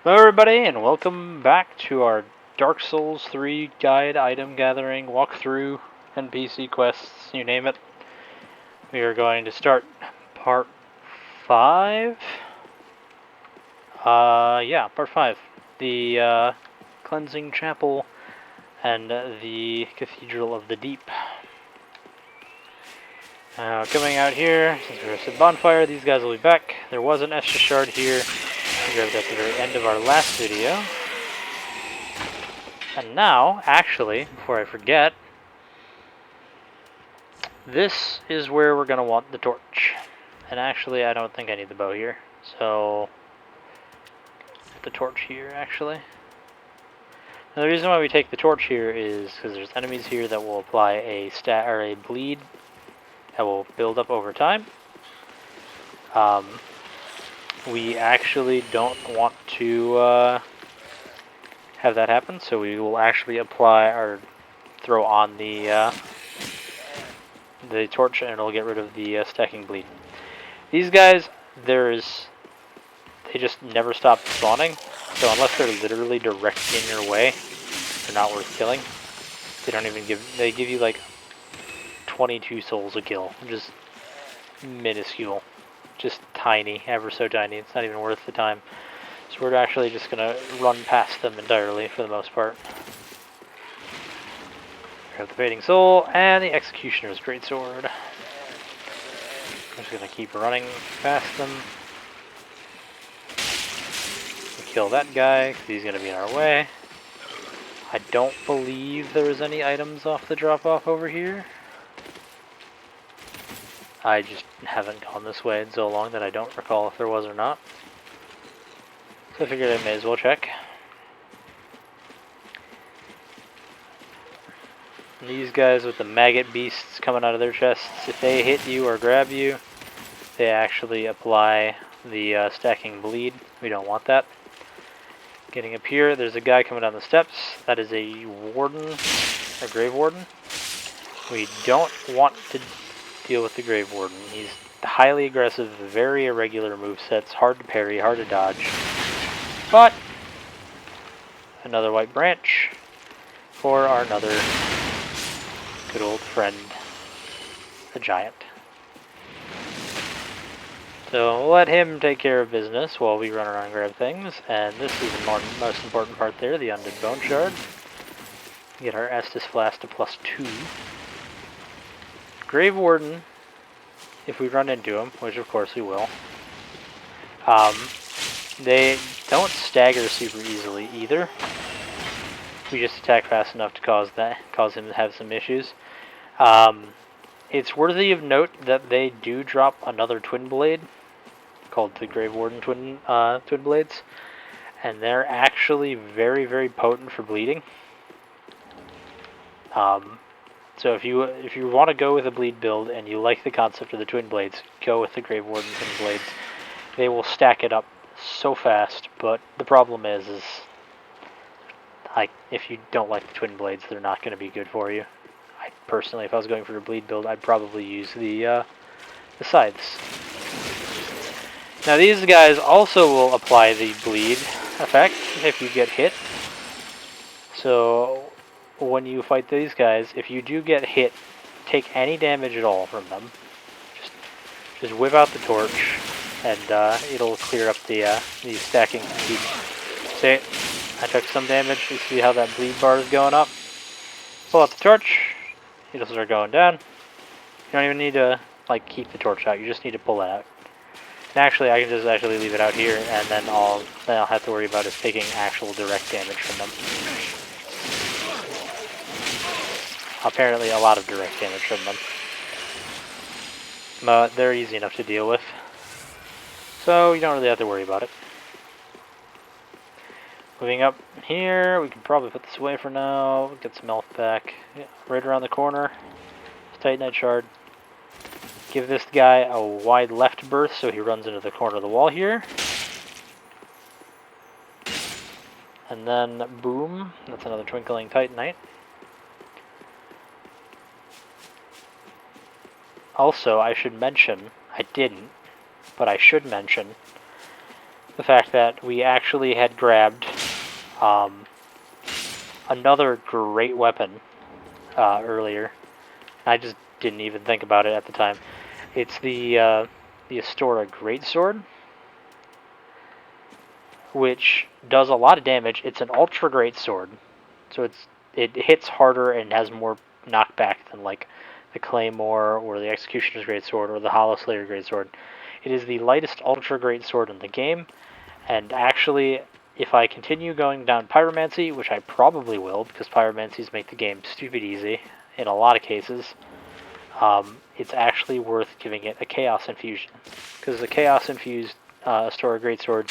Hello everybody and welcome back to our Dark Souls 3 guide, item gathering, walkthrough, NPC quests, you name it. We are going to start part 5. Part 5. The Cleansing Chapel and the Cathedral of the Deep. Coming out here, since we're at bonfire, these guys will be back. There was an Estus shard here. We grabbed at the very end of our last video. And now, actually, before I forget, this is where we're going to want the torch. And actually, I don't think I need the bow here. So, the torch here, actually. Now, the reason why we take the torch here is because there's enemies here that will apply a stat or a bleed that will build up over time. We actually don't want to have that happen, so we will actually apply or throw on the torch, and it'll get rid of the stacking bleed. These guys, they just never stop spawning, so unless they're literally directly in your way, they're not worth killing. They give you like 22 souls a kill, which is minuscule, just tiny, ever so tiny. It's not even worth the time. So we're actually just gonna run past them entirely for the most part. We have the Fading Soul and the Executioner's Greatsword. I'm just gonna keep running past them. Kill that guy, because he's gonna be in our way. I don't believe there's any items off the drop-off over here. I just haven't gone this way in so long that I don't recall if there was or not. So I figured I may as well check. And these guys with the maggot beasts coming out of their chests, if they hit you or grab you, they actually apply the stacking bleed. We don't want that. Getting up here, there's a guy coming down the steps. That is a warden, a grave warden. We don't want to deal with the grave warden. He's highly aggressive, very irregular movesets, hard to parry, hard to dodge. But another white branch for our another good old friend, the giant. So we'll let him take care of business while we run around and grab things. And this is the most important part there, the Undead Bone Shard. Get our Estus Flask to +2. Grave Warden, if we run into him, which of course we will, they don't stagger super easily either. We just attack fast enough to cause him to have some issues. It's worthy of note that they do drop another Twin Blade called the Grave Warden Twin Blades, and they're actually very, very potent for bleeding. So if you want to go with a bleed build and you like the concept of the Twin Blades, go with the Grave Warden Twin Blades. They will stack it up so fast, but the problem is if you don't like the Twin Blades, they're not going to be good for you. Personally, if I was going for a bleed build, I'd probably use the scythes. Now these guys also will apply the bleed effect if you get hit. So when you fight these guys, if you do get hit, take any damage at all from them. Just whip out the torch, and it'll clear up the stacking bleed. See, I took some damage. You see how that bleed bar is going up? Pull out the torch. It'll start going down. You don't even need to keep the torch out. You just need to pull it out. And actually, I can just actually leave it out here, and then all I'll have to worry about is taking actual direct damage from them. Apparently, a lot of direct damage from them. But they're easy enough to deal with, so you don't really have to worry about it. Moving up here, we can probably put this away for now. Get some health back. Yeah, right around the corner. Titanite shard. Give this guy a wide left berth so he runs into the corner of the wall here. And then boom, that's another twinkling Titanite. Also, I should mention, I didn't, but I should mention the fact that we actually had grabbed another great weapon earlier. I just didn't even think about it at the time. It's the Astora Greatsword, which does a lot of damage. It's an ultra great sword, so it hits harder and has more knockback than like the Claymore or the Executioner's Greatsword or the Hollow Slayer Greatsword. It is the lightest ultra great sword in the game, and actually, if I continue going down Pyromancy, which I probably will, because Pyromancies make the game stupid easy in a lot of cases, it's actually worth giving it a Chaos Infusion, because the Chaos Infused Astora Greatsword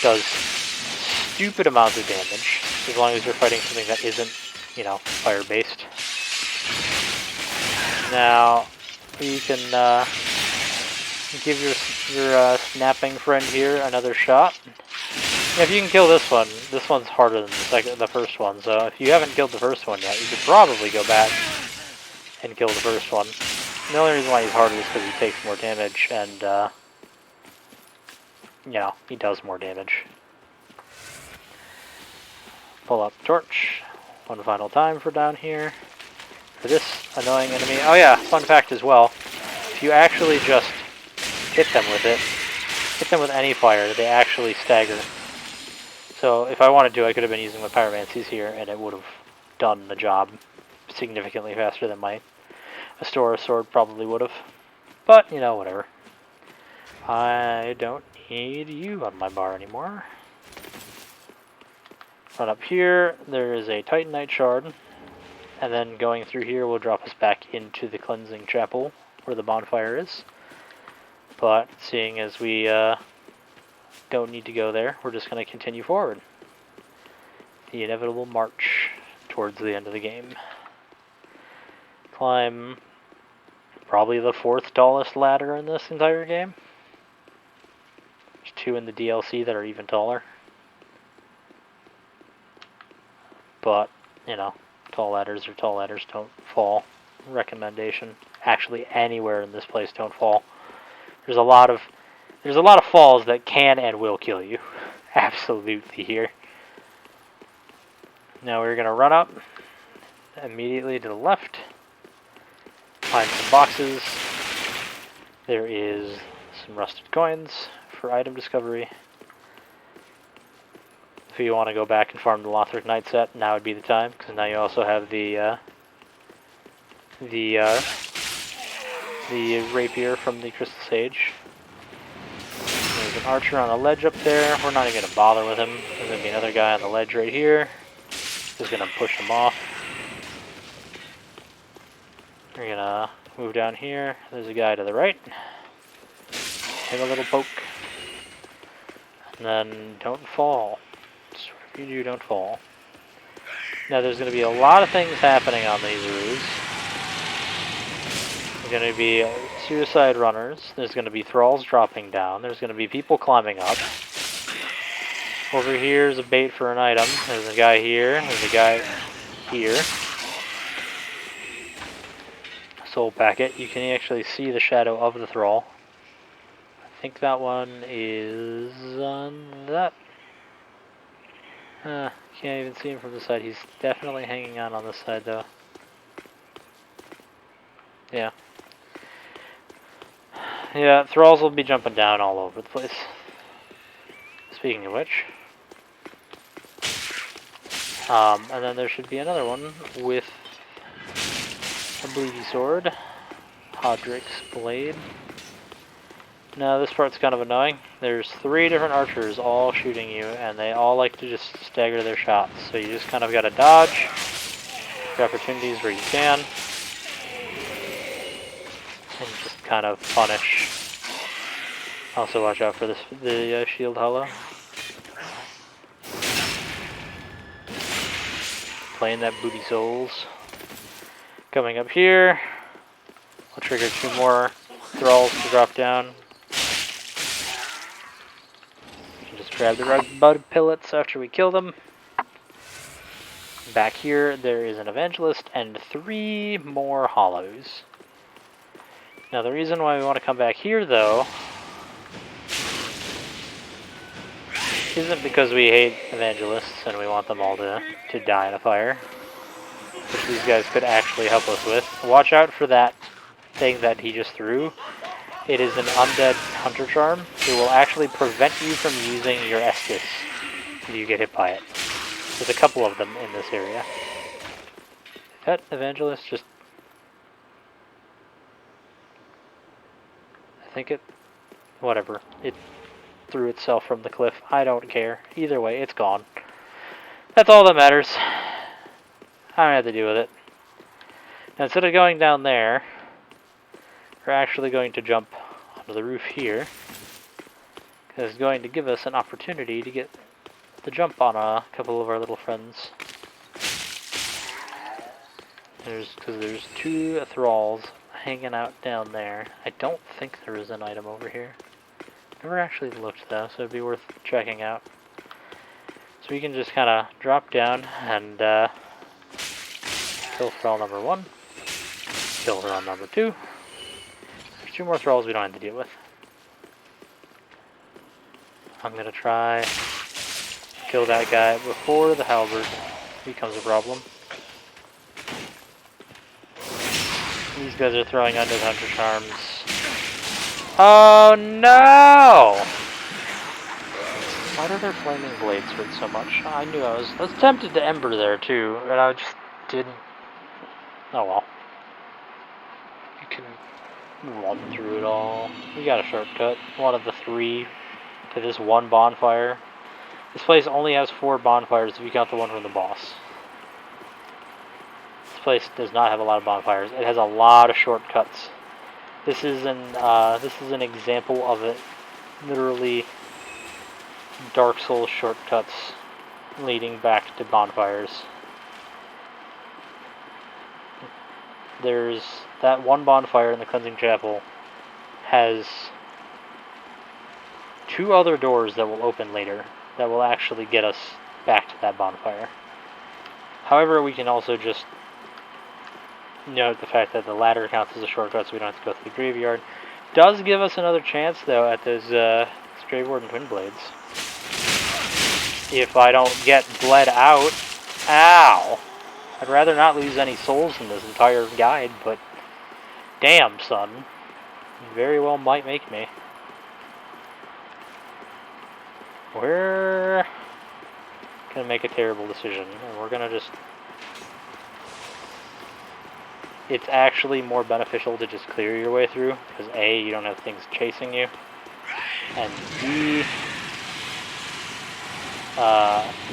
does stupid amounts of damage, as long as you're fighting something that isn't, fire-based. Now, you can give your snapping friend here another shot. If you can kill this one's harder than the first one, so if you haven't killed the first one yet, you could probably go back and kill the first one. The only reason why he's harder is because he takes more damage, and, he does more damage. Pull up torch one final time for down here. For this annoying enemy. Oh yeah, fun fact as well. If you actually just hit them with it, hit them with any fire, they actually stagger. So if I wanted to, I could have been using my Pyromancies here, and it would have done the job significantly faster than my Astora sword probably would have. But, whatever. I don't need you on my bar anymore. Run up here, there is a Titanite shard, and then going through here will drop us back into the cleansing chapel where the bonfire is. But seeing as we don't need to go there, we're just going to continue forward. The inevitable march towards the end of the game. Climb probably the 4th tallest ladder in this entire game. There's 2 in the DLC that are even taller. But, tall ladders are tall ladders, don't fall. Recommendation. Actually, anywhere in this place, don't fall. There's a lot of falls that can and will kill you. Absolutely here. Now we're going to run up immediately to the left. Find some boxes. There is some rusted coins for item discovery. If you want to go back and farm the Lothric Knight set, now would be the time, because now you also have the rapier from the Crystal Sage. There's an archer on a ledge up there. We're not even going to bother with him. There's going to be another guy on the ledge right here. Just going to push him off. We're going to move down here. There's a guy to the right. Take a little poke. And then don't fall. Whatever you do, don't fall. Now there's going to be a lot of things happening on these roofs. There's going to be suicide runners. There's going to be thralls dropping down. There's going to be people climbing up. Over here is a bait for an item. There's a guy here. There's a guy here. Soul packet. You can actually see the shadow of the thrall. I think that one is on that. Can't even see him from the side. He's definitely hanging on this side though. Yeah. Yeah, thralls will be jumping down all over the place. Speaking of which. And then there should be another one with a bleedy sword. Hodrick's blade. Now this part's kind of annoying. There's 3 different archers all shooting you, and they all like to just stagger their shots. So you just kind of gotta dodge the opportunities where you can. And just kind of punish. Also watch out for the shield hollow. Playing that booty souls. Coming up here. I'll trigger 2 more thralls to drop down. You can just grab the red bud pellets after we kill them. Back here there is an evangelist and 3 more hollows. Now the reason why we want to come back here though isn't because we hate evangelists and we want them all to die in a fire, which these guys could actually help us with. Watch out for that thing that he just threw. It is an undead hunter charm. It will actually prevent you from using your Estus if you get hit by it. There's a couple of them in this area. That evangelist just... I think it... whatever. It threw itself from the cliff. I don't care. Either way, it's gone. That's all that matters. I don't have to deal with it. Now, instead of going down there, we're actually going to jump onto the roof here. Because it's going to give us an opportunity to get the jump on a couple of our little friends. Because there's two thralls hanging out down there. I don't think there is an item over here. Never actually looked though, so it'd be worth checking out. So we can just kind of drop down and kill thrall number 1. Kill thrall number 2. There's 2 more thralls we don't have to deal with. I'm going to try kill that guy before the halberd becomes a problem. These guys are throwing undead hunter charms. Oh no! Why do their flaming blades hurt so much? I knew I was tempted to ember there too, but I just didn't. Oh well. You can run through it all. We got a shortcut. One of the 3 to this one bonfire. This place only has 4 bonfires if you count the one from the boss. This place does not have a lot of bonfires. It has a lot of shortcuts. This is an example of it. Literally Darksouls shortcuts leading back to bonfires. There's that one bonfire in the cleansing chapel has 2 other doors that will open later that will actually get us back to that bonfire. However, we can also just note the fact that the ladder counts as a shortcut, so we don't have to go through the graveyard. Does give us another chance, though, at those Stray Warden Twin Blades. If I don't get bled out. Ow! I'd rather not lose any souls in this entire guide, but damn, son. You very well might make me. We're gonna make a terrible decision, and we're gonna just... It's actually more beneficial to just clear your way through, because A, you don't have things chasing you, and B,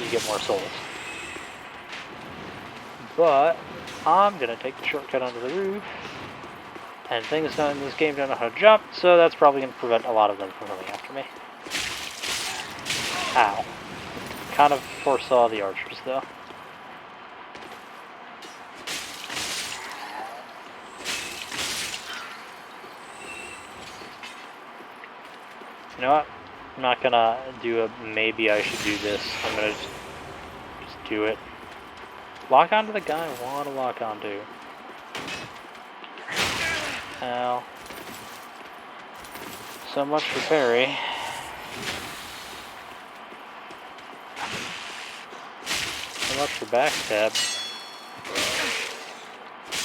you get more souls. But I'm gonna take the shortcut onto the roof, and things in this game don't know how to jump, so that's probably gonna prevent a lot of them from coming after me. Ow. Kind of foresaw the archers, though. You know what? I'm not gonna do a maybe I should do this. I'm gonna just do it. Lock onto the guy I want to lock onto. Ow. So much for parry. So much for backstab.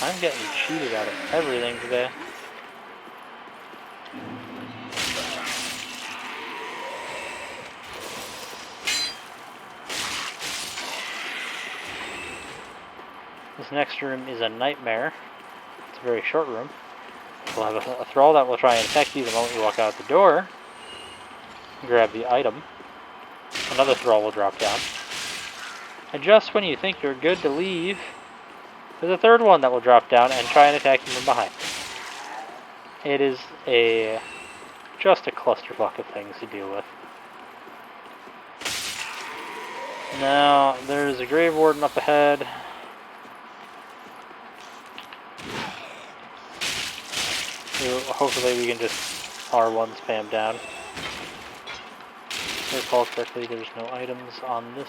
I'm getting cheated out of everything today. This next room is a nightmare. It's a very short room. We'll have a thrall that will try and attack you the moment you walk out the door. Grab the item. Another thrall will drop down. And just when you think you're good to leave, there's a third one that will drop down and try and attack you from behind. It is just a clusterfuck of things to deal with. Now, there's a Grave Warden up ahead. Hopefully we can just R1 spam down. If I recall correctly, there's no items on this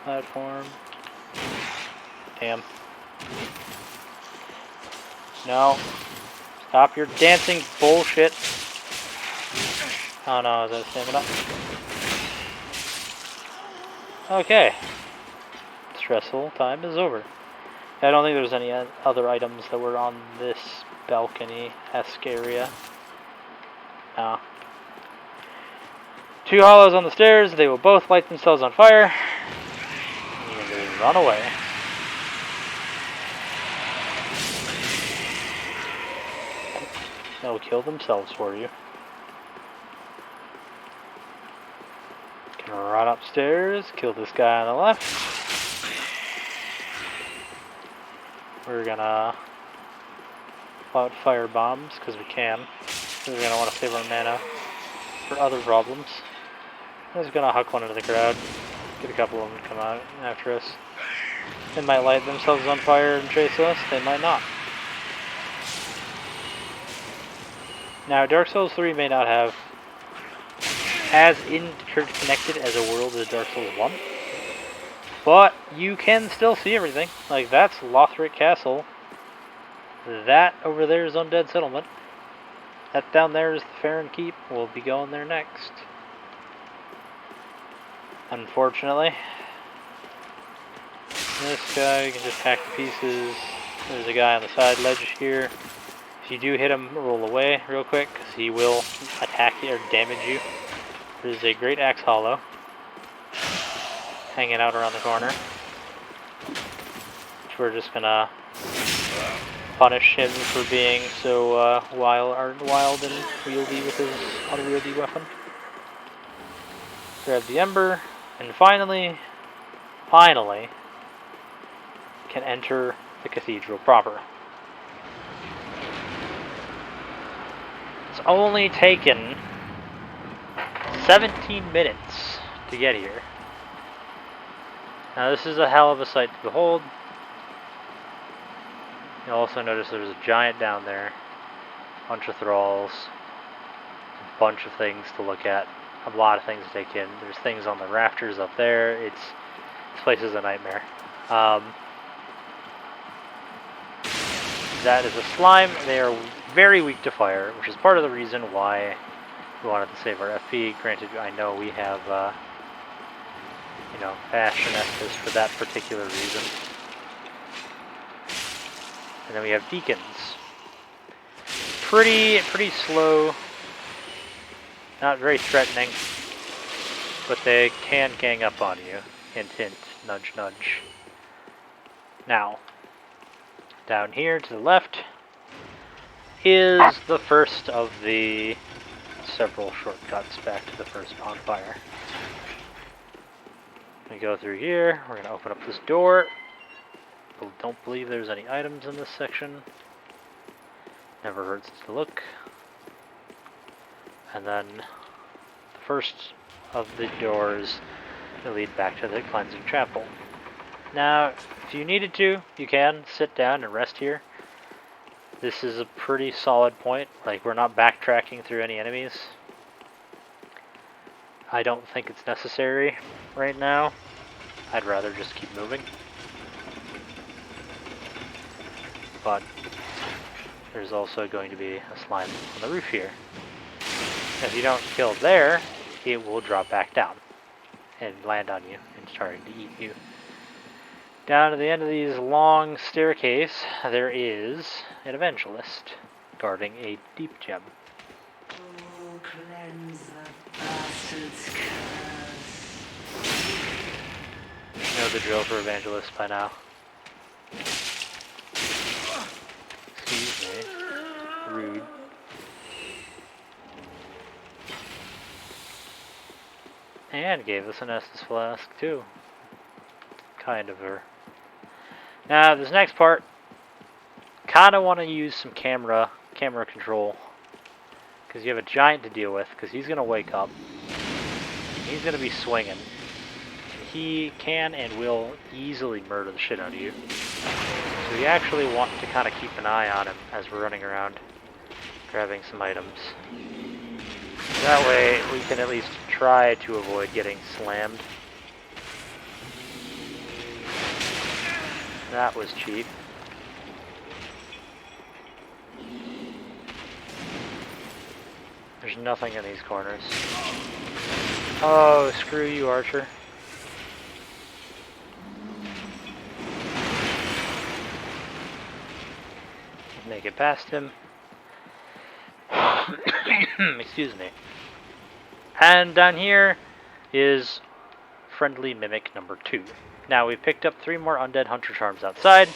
platform. Damn. No. Stop your dancing bullshit. Oh no, is that stamina? Okay. Stressful time is over. I don't think there's any other items that were on this balcony-esque area. No. 2 hollows on the stairs. They will both light themselves on fire. And they run away. They'll kill themselves for you. Can run upstairs, kill this guy on the left. We're gonna pull out fire bombs because we can. We're gonna want to save our mana for other problems. I'm just gonna huck one into the crowd. Get a couple of them to come out after us. They might light themselves on fire and chase us. They might not. Now, Dark Souls 3 may not have as interconnected as a world as Dark Souls 1, but you can still see everything. Like, that's Lothric Castle. That over there is Undead Settlement. That down there is the Farron Keep. We'll be going there next. Unfortunately, this guy you can just hack to pieces. There's a guy on the side ledge here. If you do hit him, roll away real quick, because he will attack you or damage you. There's a great axe hollow hanging out around the corner, which we're just gonna punish him for being so wild and wieldy with his unwieldy weapon. Grab the ember, and finally, can enter the cathedral proper. It's only taken 17 minutes to get here. Now this is a hell of a sight to behold. You'll also notice there's a giant down there, a bunch of thralls, a bunch of things to look at, a lot of things to take in. There's things on the rafters up there. This place is a nightmare. That is a slime. They are very weak to fire, which is part of the reason why we wanted to save our FP. Granted, I know we have, Bastion Estus for that particular reason. And then we have Deacons. Pretty slow. Not very threatening. But they can gang up on you. Hint, hint, nudge, nudge. Now, down here to the left is the first of the several shortcuts back to the first bonfire. We go through here, we're going to open up this door. I don't believe there's any items in this section. Never hurts to look. And then the first of the doors that lead back to the cleansing chapel. Now, if you needed to, you can sit down and rest here. This is a pretty solid point. Like, we're not backtracking through any enemies. I don't think it's necessary right now. I'd rather just keep moving. But there's also going to be a slime on the roof here. If you don't kill there, it will drop back down and land on you and starting to eat you. Down to the end of these long staircase, there is an evangelist guarding a deep gem. Oh, cleanse the bastard's curse. You know the drill for evangelists by now. Excuse me. Rude. And gave us an Estus flask too. Kind of her. Now this next part, kind of want to use some camera control, because you have a giant to deal with. Because he's gonna wake up. He's gonna be swinging. He can and will easily murder the shit out of you. So we actually want to kind of keep an eye on him as we're running around, grabbing some items. That way we can at least try to avoid getting slammed. That was cheap. There's nothing in these corners. Oh, screw you, Archer. make it past him. Excuse me. And down here is friendly mimic number 2. Now we've picked up 3 more undead hunter charms outside.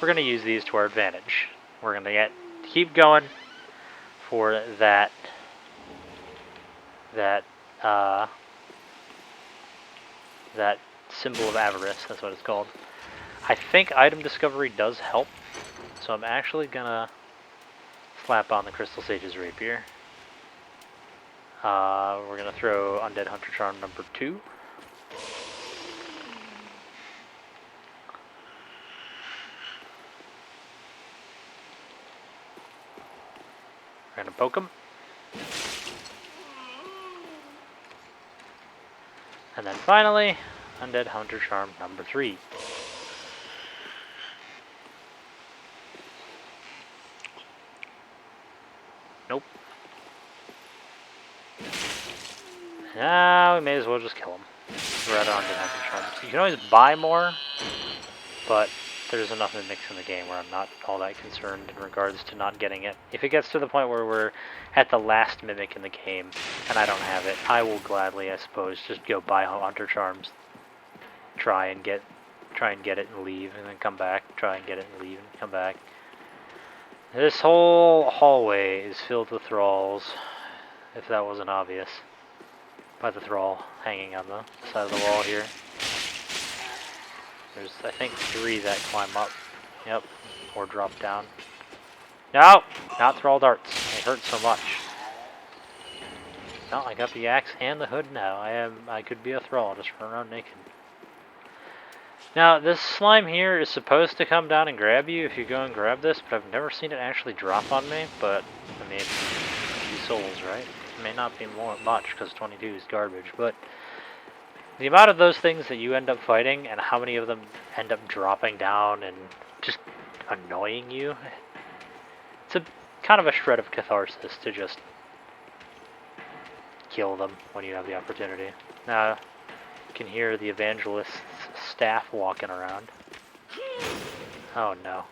We're going to use these to our advantage. We're going to keep going for that symbol of avarice. That's what it's called. I think item discovery does help, so I'm actually gonna slap on the Crystal Sage's rapier. We're gonna throw undead hunter charm number 2. We're gonna poke him. And then finally, undead hunter charm number 3. Nope. Now we may as well just kill him. We're at undead hunter charms. You can always buy more, but there's enough mimics in the game where I'm not all that concerned in regards to not getting it. If it gets to the point where we're at the last mimic in the game and I don't have it, I will gladly, I suppose, just go buy hunter charms, try and get it and leave, and then come back, try and get it and leave and come back. This whole hallway is filled with thralls, if that wasn't obvious, by the thrall hanging on the side of the wall here. There's, I think, 3 that climb up. Yep. Or drop down. No! Not thrall darts. They hurt so much. No, I got the axe and the hood now. I could be a thrall, just run around naked. Now, this slime here is supposed to come down and grab you if you go and grab this, but I've never seen it actually drop on me. But, I mean, 2 souls, right? It may not be much, because 22 is garbage, but the amount of those things that you end up fighting and how many of them end up dropping down and just annoying you, it's a kind of a shred of catharsis to just kill them when you have the opportunity. Now, you can hear the evangelist's staff walking around. Oh no.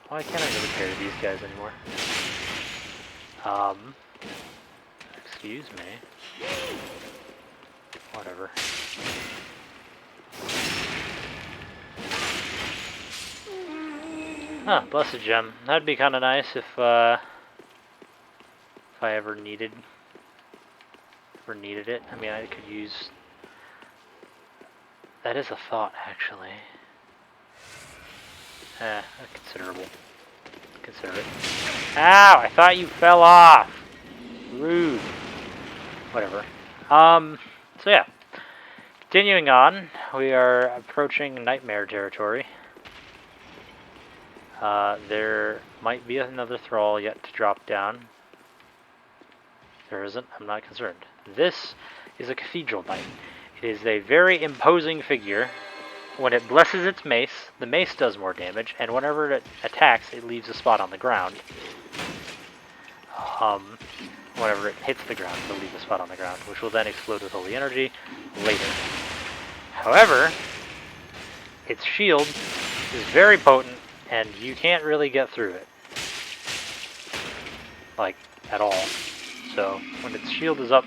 Why can't I never carry these guys anymore? Excuse me. Whatever. Huh, blessed gem. That'd be kind of nice if I ever needed it. I mean, I could use... That is a thought, actually. Considerable. Consider it. Ow! I thought you fell off! Rude. Whatever. So yeah. Continuing on, we are approaching nightmare territory. There might be another thrall yet to drop down. There isn't. I'm not concerned. This is a Cathedral Knight. It is a very imposing figure. When it blesses its mace, the mace does more damage, and whenever it attacks, it leaves a spot on the ground. Whenever it hits the ground, it'll leave a spot on the ground, which will then explode with holy energy later. However, its shield is very potent, and you can't really get through it. Like, at all. So, when its shield is up,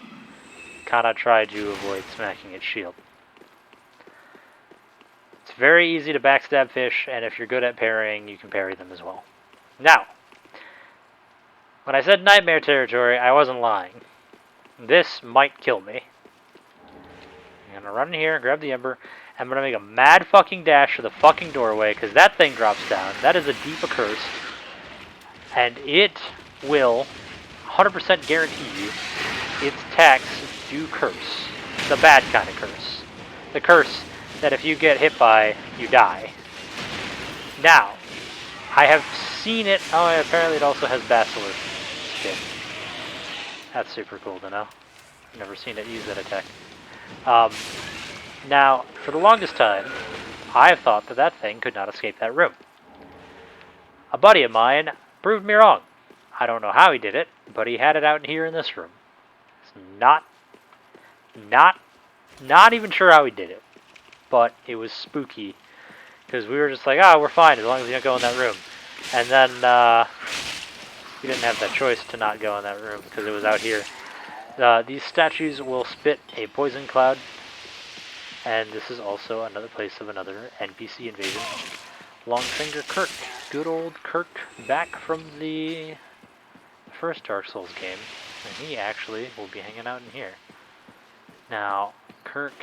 kinda try to avoid smacking its shield. It's very easy to backstab fish, and if you're good at parrying, you can parry them as well. Now, when I said nightmare territory, I wasn't lying. This might kill me. I'm gonna run in here, grab the ember, and I'm gonna make a mad fucking dash to the fucking doorway, because that thing drops down. That is a deep accursed. And it will 100% guarantee you its attacks do curse. The bad kind of curse. The curse that if you get hit by, you die. Now, I have seen it. Oh, apparently it also has Basilisk. Shit. That's super cool to know. I've never seen it use that attack. Now, for the longest time, I've thought that that thing could not escape that room. A buddy of mine proved me wrong. I don't know how he did it, but he had it out here in this room. It's not even sure how he did it, but it was spooky because we were just like, oh, we're fine as long as we don't go in that room. And then we didn't have that choice to not go in that room because it was out here. These statues will spit a poison cloud, and this is also another place of another NPC invasion. Longfinger Kirk, good old Kirk, back from the first Dark Souls game, and he actually will be hanging out in here. Now, Kirk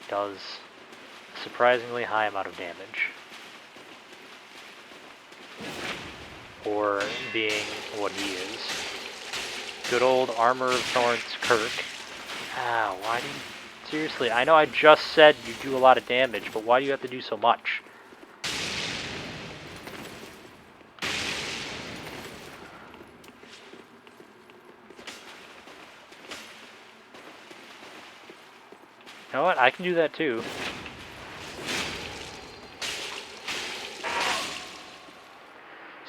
does a surprisingly high amount of damage, for being what he is. Good old Armor of Thorns Kirk. Ah, why do you... Seriously, I know I just said you do a lot of damage, but why do you have to do so much? You know what? I can do that too.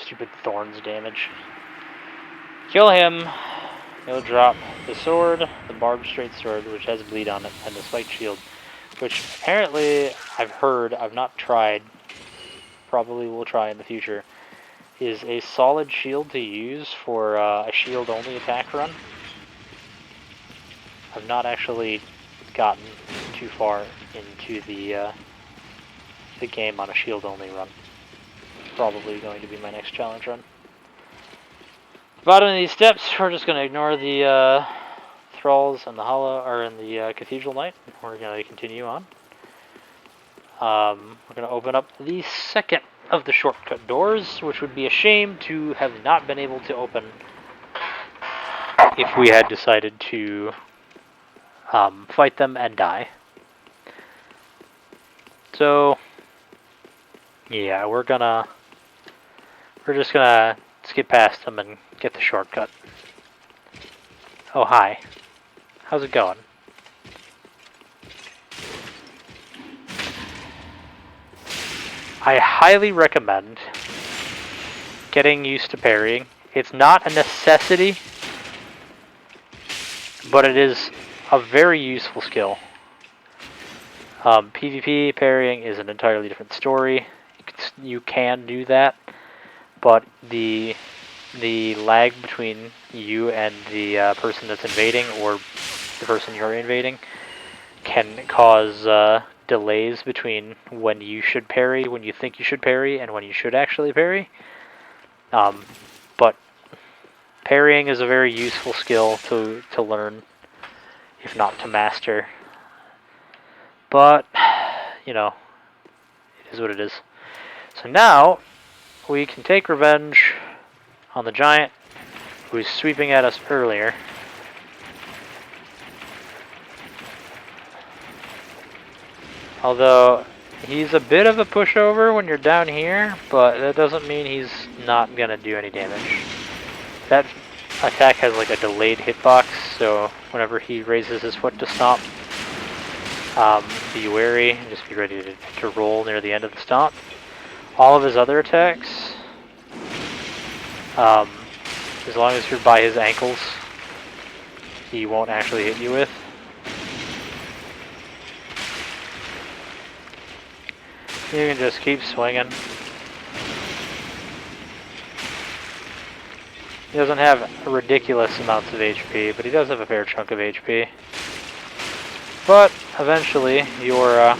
Stupid thorns damage. Kill him. He'll drop the sword, the barbed straight sword, which has bleed on it, and the spiked shield, which apparently I've heard, I've not tried, probably will try in the future, is a solid shield to use for a shield-only attack run. I've not actually gotten too far into the game on a shield-only run. Probably going to be my next challenge run. Bottom of these steps, we're just going to ignore the thralls and the hollow, or in the Cathedral Knight. We're going to continue on. We're going to open up the second of the shortcut doors, which would be a shame to have not been able to open if we had decided to fight them and die. So, yeah, we're just gonna skip past them and get the shortcut. Oh, hi. How's it going? I highly recommend getting used to parrying. It's not a necessity, but it is a very useful skill. PvP parrying is an entirely different story. You can do that, but the lag between you and the person that's invading, or the person you're invading, can cause delays between when you should parry, when you think you should parry, and when you should actually parry. But parrying is a very useful skill to learn, if not to master. But, you know, it is what it is. So now, we can take revenge on the giant who was sweeping at us earlier. Although, he's a bit of a pushover when you're down here, but that doesn't mean he's not going to do any damage. That attack has like a delayed hitbox, so whenever he raises his foot to stomp, be wary and just be ready to roll near the end of the stomp. All of his other attacks, as long as you're by his ankles, he won't actually hit you with. You can just keep swinging. He doesn't have ridiculous amounts of HP, but he does have a fair chunk of HP. But eventually, your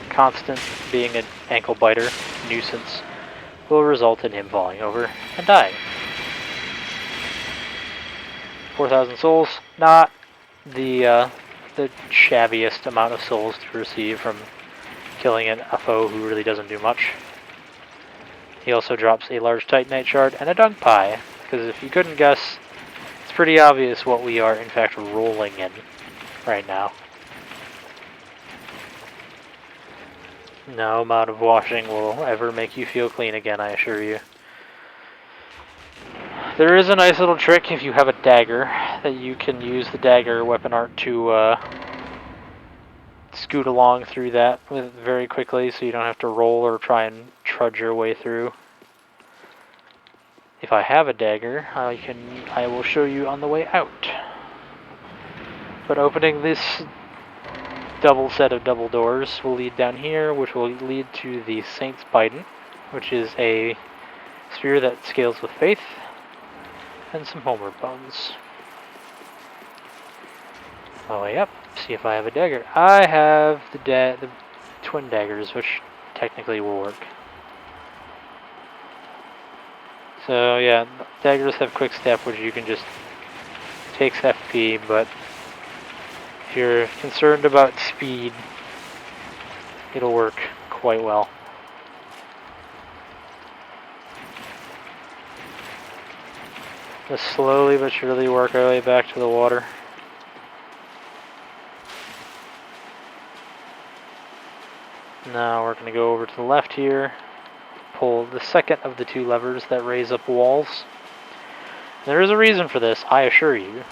constant being an ankle biter nuisance will result in him falling over and dying. 4,000 souls, not the shabbiest amount of souls to receive from killing a foe who really doesn't do much. He also drops a large Titanite shard and a dung pie, because if you couldn't guess, it's pretty obvious what we are in fact rolling in right now. No amount of washing will ever make you feel clean again, I assure you. There is a nice little trick if you have a dagger, that you can use the dagger weapon art to scoot along through that very quickly, so you don't have to roll or try and trudge your way through. If I have a dagger, I will show you on the way out. But opening this double set of double doors will lead down here, which will lead to the Saint's Bident, which is a spear that scales with faith, and some homeward bones. Oh, way up. See if I have a dagger. I have the twin daggers, which technically will work. So yeah, daggers have quick step, which you can just takes FP, but if you're concerned about speed, it'll work quite well. Just slowly but surely work our way back to the water. Now we're going to go over to the left here, pull the second of the two levers that raise up walls. There is a reason for this, I assure you.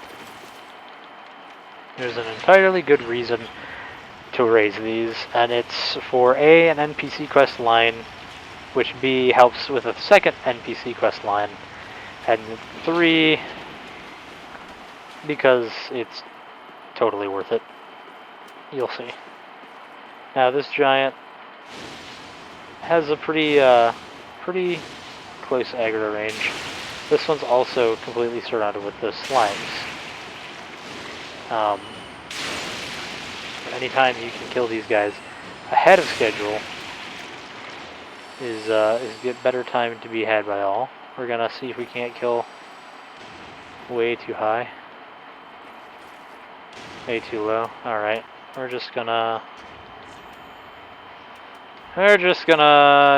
There's an entirely good reason to raise these, and it's for A, an NPC quest line, which B, helps with a second NPC quest line, and 3, because it's totally worth it. You'll see. Now this giant has a pretty close aggro range. This one's also completely surrounded with the slimes. Anytime you can kill these guys ahead of schedule is a better time to be had by all. We're gonna see if we can't kill way too high, way too low. All right, we're just gonna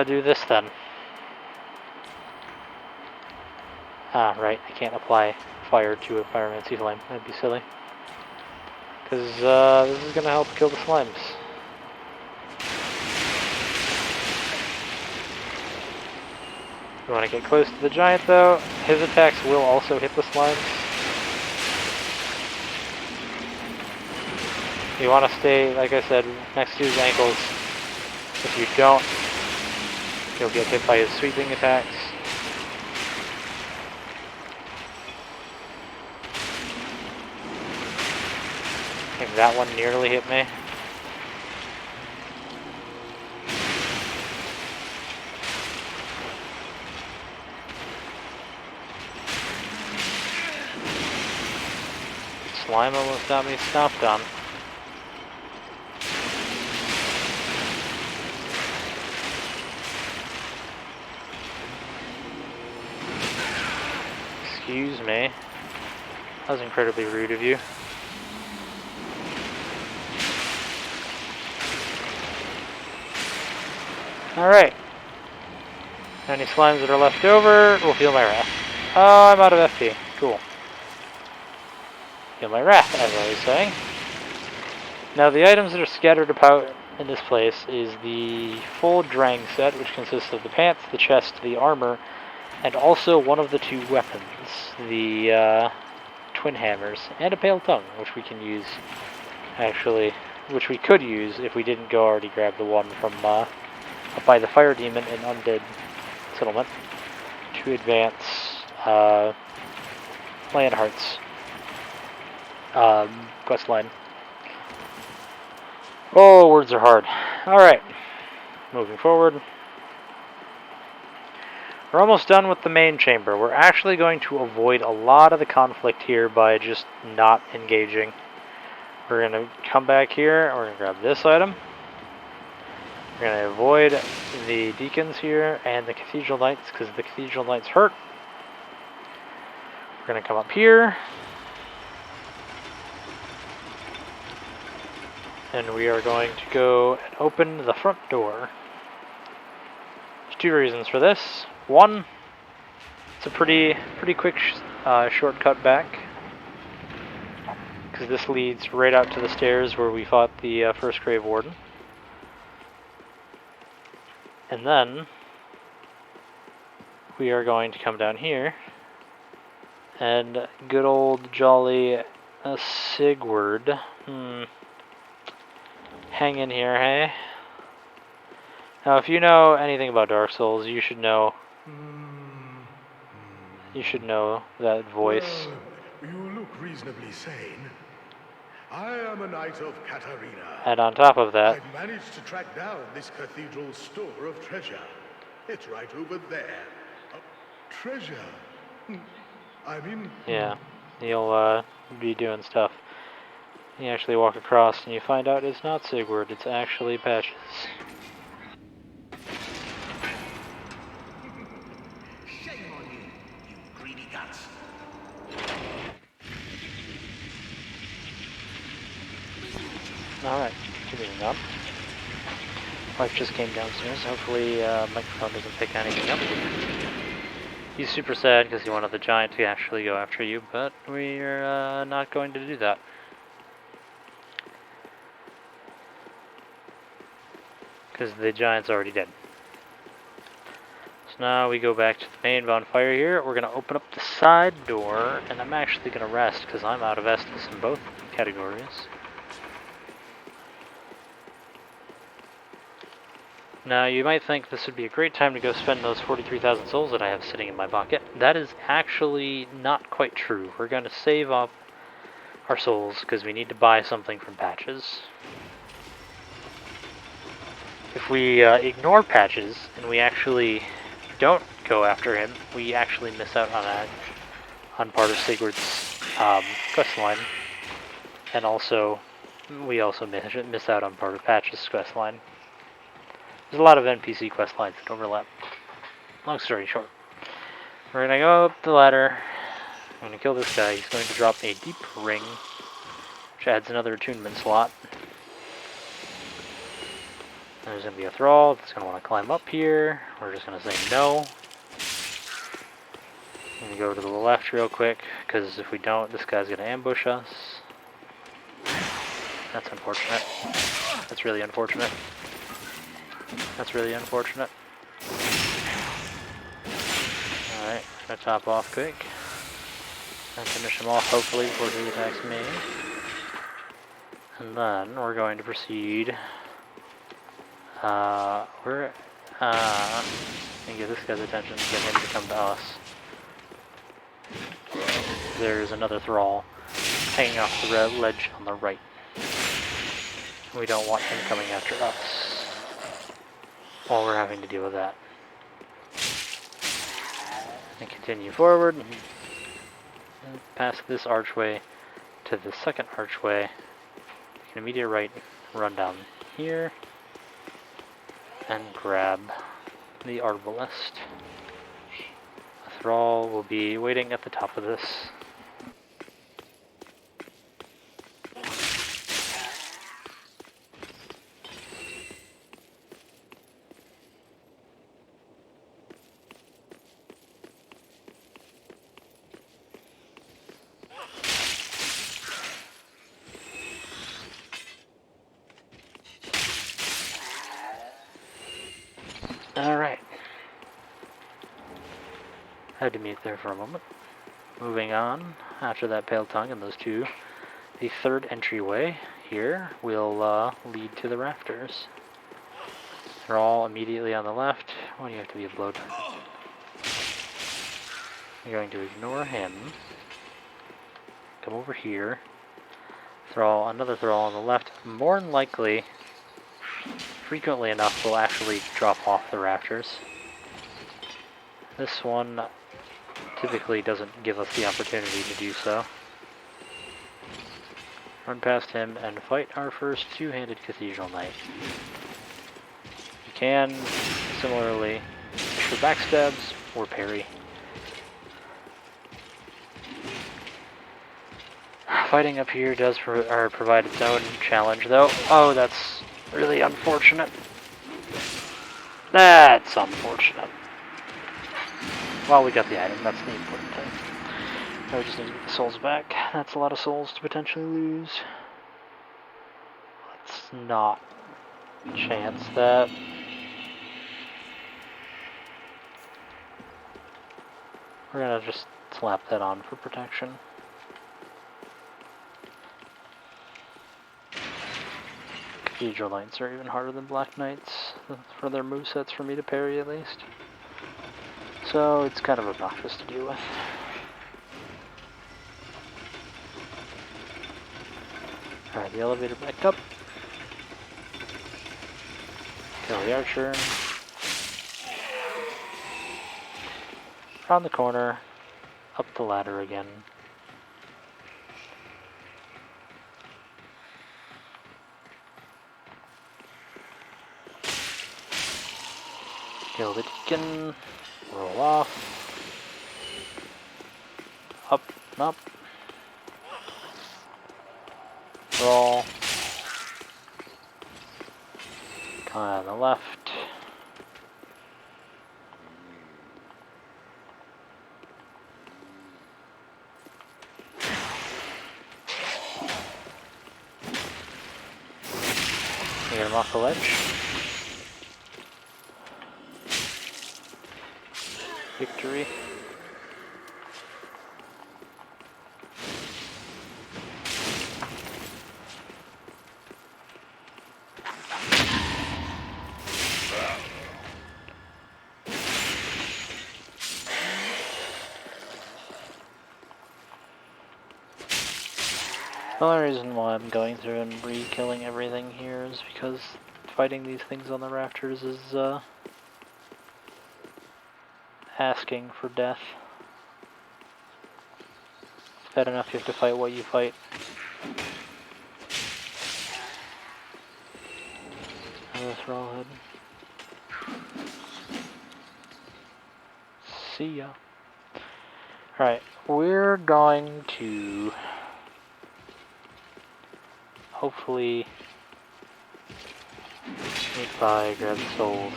do this then. Ah, right, I can't apply fire to a pyromancy flame. That'd be silly. Because this is going to help kill the slimes. You want to get close to the giant though. His attacks will also hit the slimes. You want to stay, like I said, next to his ankles. If you don't, you'll get hit by his sweeping attacks. I think that one nearly hit me. Slime almost got me stomped on. Excuse me. That was incredibly rude of you. Alright. Any slimes that are left over will feel my wrath. Oh, I'm out of FP. Cool. Feel my wrath, as I was saying. Now, the items that are scattered about in this place is the full Drang set, which consists of the pants, the chest, the armor, and also one of the two weapons, the twin hammers, and a pale tongue, which we can use, actually, which we could use if we didn't go already grab the one from up by the fire demon in Undead Settlement to advance Lionheart's quest line. Oh, words are hard. Alright, moving forward. We're almost done with the main chamber. We're actually going to avoid a lot of the conflict here by just not engaging. We're going to come back here, we're going to grab this item. We're going to avoid the deacons here and the Cathedral Knights, because the Cathedral Knights hurt. We're going to come up here. And we are going to go and open the front door. There's two reasons for this. One, it's a pretty quick shortcut back, because this leads right out to the stairs where we fought the first Grave Warden. And then we are going to come down here, and good old jolly Sigurd. Hang in here, hey? Now, if you know anything about Darksouls, you should know. You should know that voice. Well, you look reasonably sane. I am a knight of Katarina. And on top of that, I've managed to track down this cathedral's store of treasure. It's right over there. Treasure? I mean, Yeah, you'll be doing stuff. You actually walk across and you find out it's not Sigurd, it's actually Patches. Shame on you, you greedy guts. Alright, continuing on. Wife just came downstairs. Hopefully, microphone doesn't pick anything up. He's super sad because he wanted the giant to actually go after you, but we're not going to do that. Because the giant's already dead. So now we go back to the main bonfire here. We're going to open up the side door, and I'm actually going to rest because I'm out of Estus in both categories. Now, you might think this would be a great time to go spend those 43,000 souls that I have sitting in my pocket. That is actually not quite true. We're going to save up our souls because we need to buy something from Patches. If we ignore Patches and we actually don't go after him, we actually miss out on part of Sigurd's quest line, and also we also miss out on part of Patches' quest line. There's a lot of NPC quest lines that overlap. Long story short, we're gonna go up the ladder. I'm gonna kill this guy. He's going to drop a deep ring, which adds another attunement slot. There's going to be a thrall that's going to want to climb up here. We're just going to say no. I'm going to go to the left real quick, because if we don't, this guy's going to ambush us. That's unfortunate. That's really unfortunate. That's really unfortunate. Alright, going to top off quick. And finish him off, hopefully, before he attacks me. And then we're going to proceed. We're gonna get this guy's attention, get him to come to us. There's another thrall hanging off the ledge on the right. We don't want him coming after us while we're having to deal with that. And continue forward, and past this archway to the second archway. You can immediate right, run down here, and grab the Arbalest. The thrall will be waiting at the top of this. Alright. Had to mute there for a moment. Moving on, after that pale tongue and those two, the third entryway here will lead to the rafters. They're all immediately on the left. Why do you have to be a bloat? You're going to ignore him. Come over here. Another thrall on the left. More than likely, frequently enough, will actually drop off the rafters. This one typically doesn't give us the opportunity to do so. Run past him and fight our first two-handed Cathedral Knight. You can, similarly, for backstabs or parry. Fighting up here does provide its own challenge, though. Oh, that's really unfortunate. That's unfortunate. Well, we got the item. That's the important thing. Now we just need to get the souls back. That's a lot of souls to potentially lose. Let's not chance that. We're gonna just slap that on for protection. Cathedral Knights are even harder than Black Knights for their movesets for me to parry, at least. So it's kind of obnoxious to deal with. Alright, the elevator back up. Kill the archer. around the corner, up the ladder again. Kill the deacon, roll off, up and up, roll, come on the left. Get him off the ledge. Victory. The only reason why I'm going through and re-killing everything here is because fighting these things on the rafters is asking for death. It's bad enough you have to fight what you fight. Another thrallhead. See ya. Alright, we're going to hopefully sneak by, grab the souls.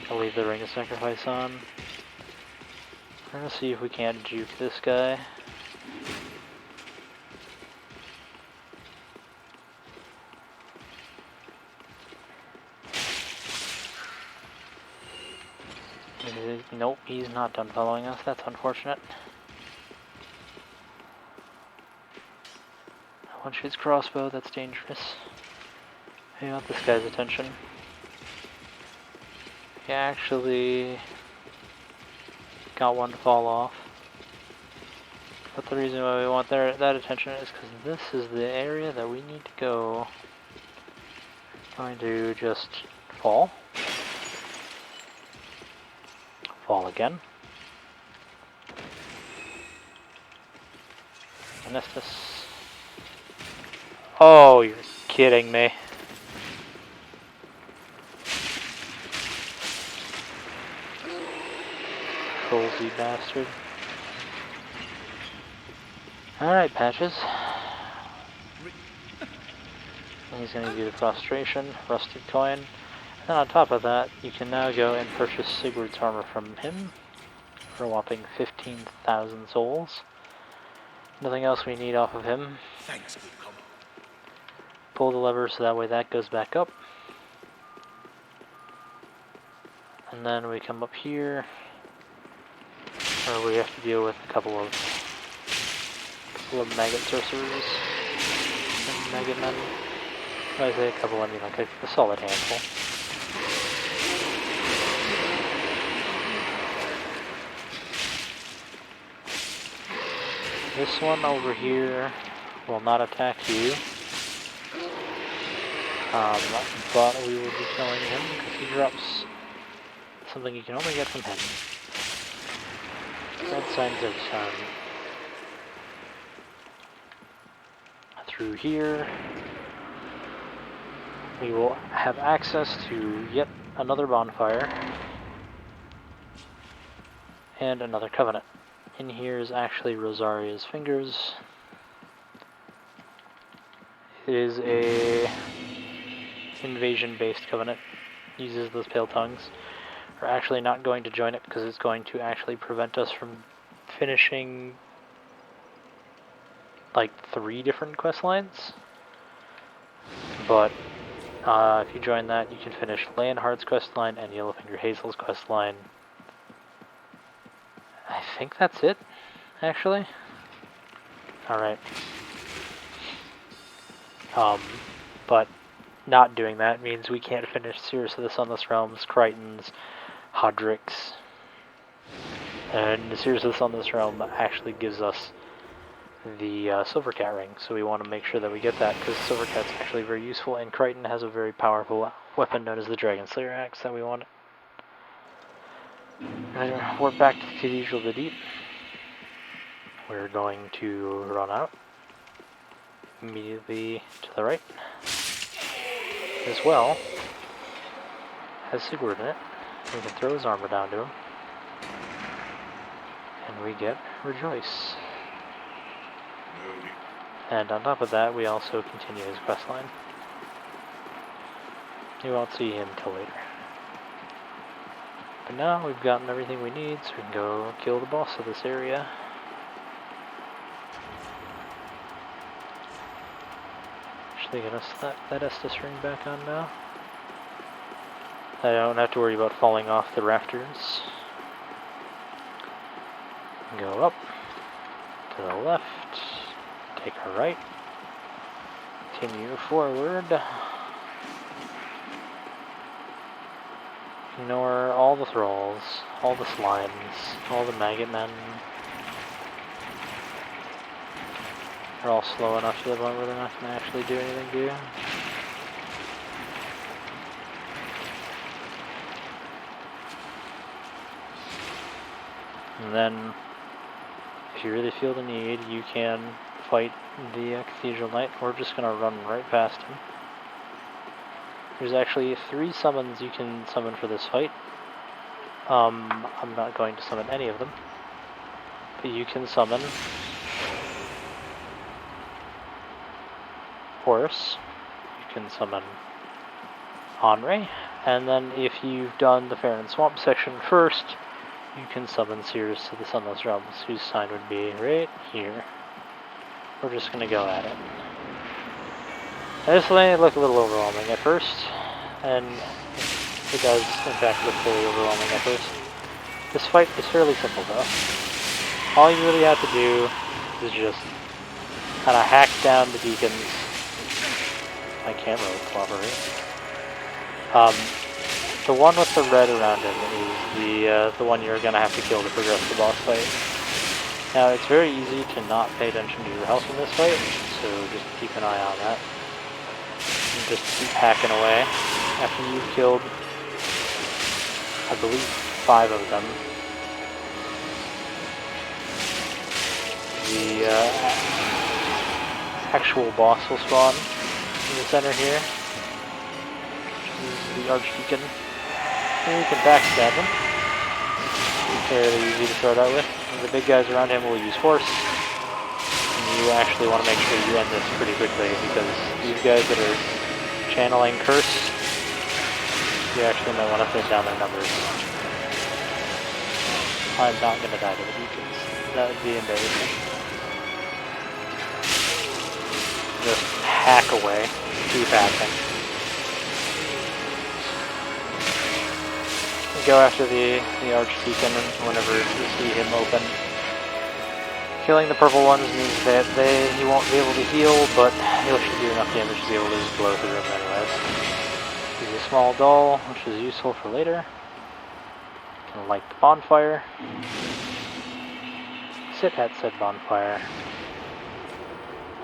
I'll leave the ring of sacrifice on. We're gonna see if we can't juke this guy. Nope, he's not done following us. That's unfortunate. One shoots crossbow, that's dangerous. I want this guy's attention. He actually got one to fall off. But the reason why we want that attention is because this is the area that we need to go. I'm going to just fall. Fall again. Anestus. Oh, you're kidding me. Trollsy bastard. Alright, Patches. He's going to do the prostration, rusted coin. And then on top of that, you can now go and purchase Sigurd's armor from him for a whopping 15,000 souls. Nothing else we need off of him. Thanks, good comrade. Pull the lever so that way that goes back up. And then we come up here, where we have to deal with a couple of maggot sorcerers and maggot men. When I say a couple, I mean like a solid handful. This one over here will not attack you, but we will be killing him because he drops something you can only get from him. Red signs of sun. Through here, we will have access to yet another bonfire and another covenant. In here is actually Rosaria's fingers. It is a invasion-based covenant. Uses those pale tongues. We're actually not going to join it because it's going to actually prevent us from finishing like 3 different quest lines. But if you join that, you can finish Leonhard's quest line and Yellowfinger Hazel's quest line. I think that's it, actually. Alright. But not doing that means we can't finish Cirrus of the Sunless Realms, Crichton's, Hodrick's. And the Cirrus of the Sunless Realm actually gives us the Silvercat ring, so we want to make sure that we get that, because Silvercat's actually very useful, and Crichton has a very powerful weapon known as the Dragon Slayer Axe that we want. We're back to the Cathedral of the Deep. We're going to run out immediately to the right. As well as Sigurd in it. We can throw his armor down to him. And we get Rejoice. And on top of that, we also continue his questline. You won't see him till later. But now we've gotten everything we need, so we can go kill the boss of this area. Actually, get us that Estus ring back on now. I don't have to worry about falling off the rafters. Go up, to the left, take a right, continue forward. Ignore all the thralls, all the slimes, all the maggot men. They're all slow enough to the point where they're not going to actually do anything to you. And then, if you really feel the need, you can fight the Cathedral Knight. We're just going to run right past him. There's actually 3 summons you can summon for this fight. I'm not going to summon any of them. But you can summon Horus. You can summon Henri. And then if you've done the Fair and Swamp section first, you can summon Seers to the Sunless Realms, whose sign would be right here. We're just going to go at it. This may look a little overwhelming at first, and it does in fact look very overwhelming at first. This fight is fairly simple though. All you really have to do is just kind of hack down the deacons. I can't really cooperate. The one with the red around him is the one you're going to have to kill to progress the boss fight. Now it's very easy to not pay attention to your health in this fight, so just keep an eye on that. And just keep hacking away. After you've killed, I believe, 5 of them, the actual boss will spawn in the center here, which is the Archdeacon. And you can backstab him. Fairly easy to start out with. And the big guys around him will use force. And you actually want to make sure you end this pretty quickly, because these guys that are channeling curse, you actually might want to thin down their numbers. I'm not going to die to the deacons. That would be embarrassing. Just hack away. Keep hacking. Go after the Archdeacon whenever you see him open. Killing the purple ones means that he won't be able to heal, but he'll should do enough damage to be able to just blow through him anyways. Use a small doll, which is useful for later. Can light the bonfire. Sit at said bonfire.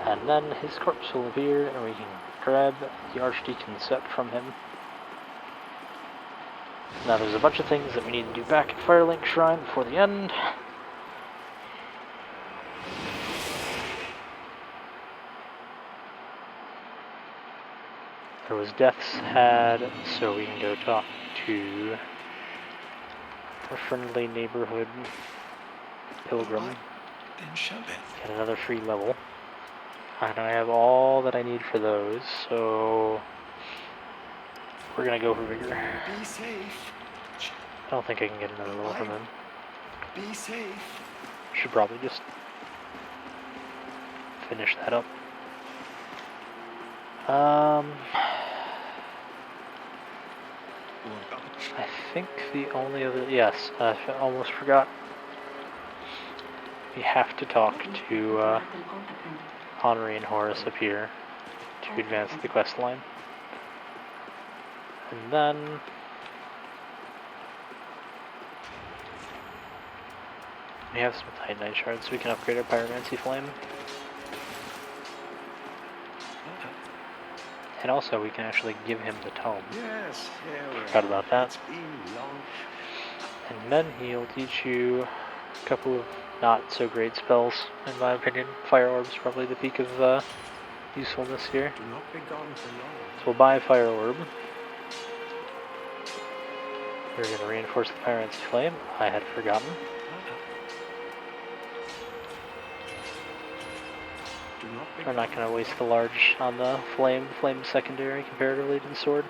And then his corpse will appear, and we can grab the Archdeacon set from him. Now there's a bunch of things that we need to do back at Firelink Shrine before the end. There was Death's Head, so we can go talk to a friendly neighborhood pilgrim. Get another free level. And I have all that I need for those, so we're gonna go for Vigor. Be safe. I don't think I can get another level from him. Be safe. Should probably just finish that up. I think the only other... Yes, I almost forgot. We have to talk to Henri and Horus up here to advance the quest line. And then... we have some Titanite shards, so we can upgrade our Pyromancy Flame. And also, we can actually give him the tome. Yes, Forgot about that. It's been long. And then he'll teach you a couple of not so great spells, in my opinion. Fire Orb's probably the peak of usefulness here. Do not be gone for long. So we'll buy a Fire Orb. We're going to reinforce the Pyrant's Flame. I had forgotten. Do not be We're not going to waste the large on the Flame. Flame secondary comparatively to the sword.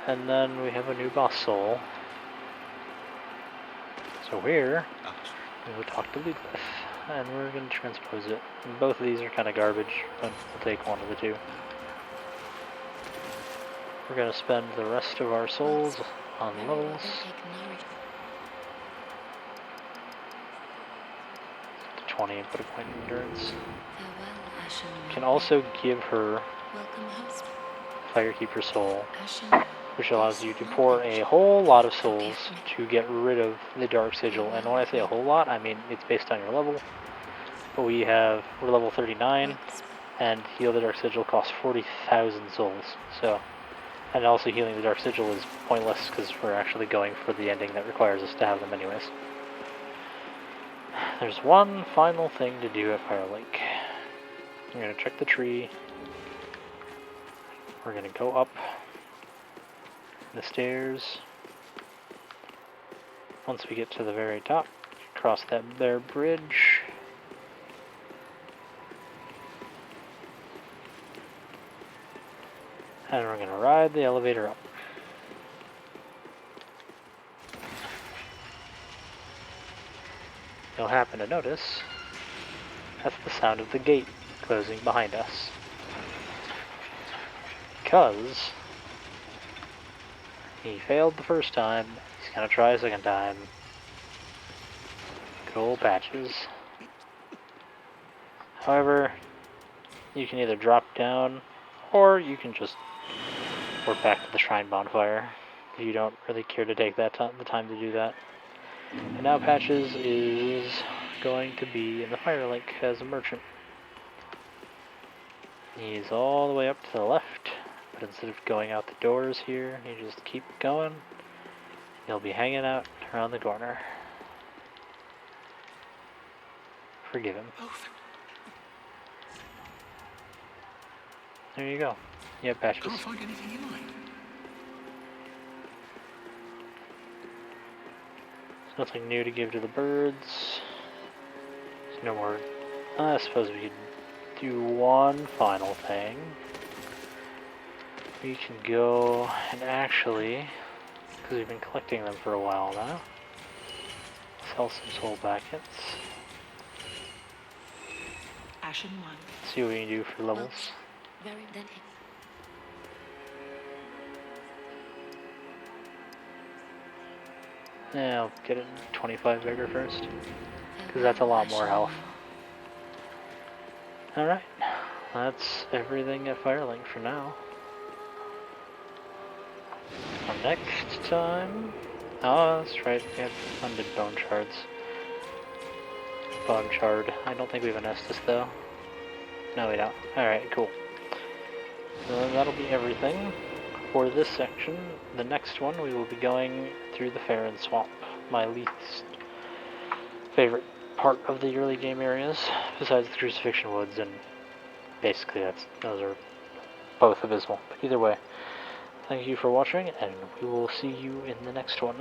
And then we have a new boss soul. So here, we will talk to Ludwig, and we're going to transpose it. And both of these are kind of garbage, but we'll take one of the two. We're going to spend the rest of our souls on levels. 20 and put a point in endurance. Can also give her Firekeeper Soul, which allows you to pour a whole lot of souls to get rid of the Dark Sigil. And when I say a whole lot, I mean it's based on your level. But we're level 39, and heal the Dark Sigil costs 40,000 souls. So, and also healing the Dark Sigil is pointless because we're actually going for the ending that requires us to have them anyways. There's one final thing to do at Fire Lake. We're going to check the tree. We're going to go up the stairs. Once we get to the very top, cross that there bridge. And we're going to ride the elevator up. You'll happen to notice that's the sound of the gate closing behind us. Because he failed the first time, he's going to try a second time. Good old Patches. However, you can either drop down, or you can just warp back to the Shrine Bonfire if you don't really care to take that the time to do that. And now Patches is going to be in the Fire Lake as a merchant. He's all the way up to the left, but instead of going out the doors here, you just keep going. He'll be hanging out around the corner. Forgive him. There you go. Yeah, Patches. Can't find anything you like. There's nothing new to give to the birds. There's no more. I suppose we could do one final thing. We can go and actually, because we've been collecting them for a while now, sell some soul packets. Ashen one. See what we can do for levels. Very then. Yeah, I'll get it 25 vigor first, because that's a lot more health. Alright, that's everything at Firelink for now. Next time... Oh, that's right, we have funded bone shards. Bone shard. I don't think we have an Estus though. No, we don't. Alright, cool. So that'll be everything for this section. The next one we will be going through the Farron Swamp, my least favorite part of the early game areas, besides the Crucifixion Woods, and basically those are both abysmal. But either way, thank you for watching, and we will see you in the next one.